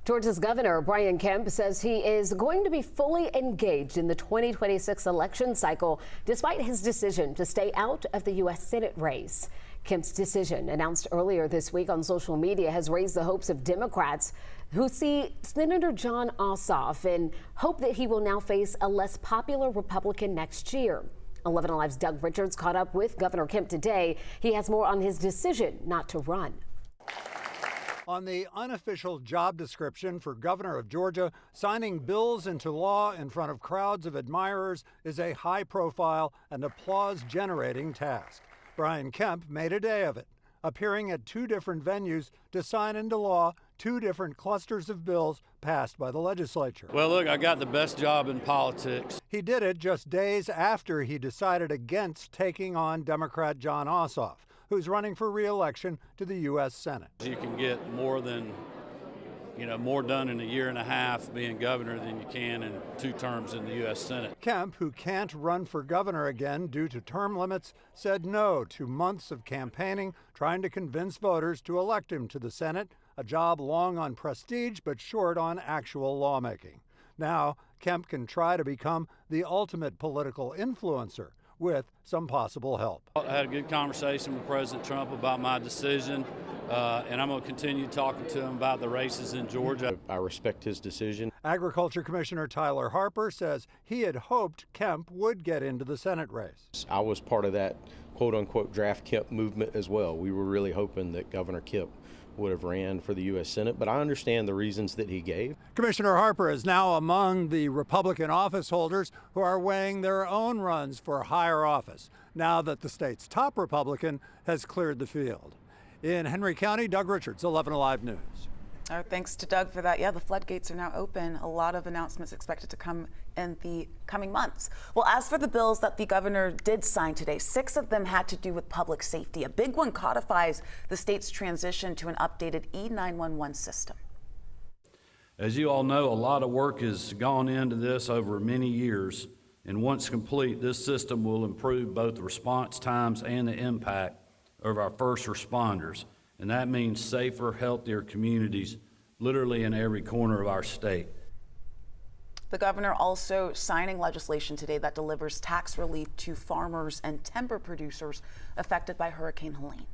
Georgia's Governor Brian Kemp says he is going to be fully engaged in the 2026 election cycle, despite his decision to stay out of the U.S. Senate race. Kemp's decision, announced earlier this week on social media, has raised the hopes of Democrats who see Senator Jon Ossoff and hope that he will now face a less popular Republican next year. 11 Alive's Doug Richards caught up with Governor Kemp today. He has more on his decision not to run. On the unofficial job description for governor of Georgia, signing bills into law in front of crowds of admirers is a high-profile and applause-generating task. Brian Kemp made a day of it, appearing at two different venues to sign into law two different clusters of bills passed by the legislature. Well, look, I got the best job in politics. He did it just days after he decided against taking on Democrat Jon Ossoff, who's running for re-election to the U.S. Senate. You can get more done in a year and a half being governor than you can in 2 terms in the U.S. Senate. Kemp, who can't run for governor again due to term limits, said no to months of campaigning, trying to convince voters to elect him to the Senate, a job long on prestige but short on actual lawmaking. Now, Kemp can try to become the ultimate political influencer, with some possible help. I had a good conversation with President Trump about my decision, and I'm going to continue talking to him about the races in Georgia. I respect his decision. Agriculture Commissioner Tyler Harper says he had hoped Kemp would get into the Senate race. I was part of that quote-unquote draft Kemp movement as well. We were really hoping that Governor Kemp would have ran for the U.S. Senate, but I understand the reasons that he gave. Commissioner Harper is now among the Republican office holders who are weighing their own runs for higher office, now that the state's top Republican has cleared the field. In Henry County, Doug Richards, 11 Alive News. Thanks to Doug for that. Yeah, the floodgates are now open. A lot of announcements expected to come in the coming months. Well, as for the bills that the governor did sign today, 6 of them had to do with public safety. A big one codifies the state's transition to an updated E911 system. As you all know, a lot of work has gone into this over many years, and once complete, this system will improve both the response times and the impact of our first responders. And that means safer, healthier communities literally in every corner of our state. The governor also signing legislation today that delivers tax relief to farmers and timber producers affected by Hurricane Helene.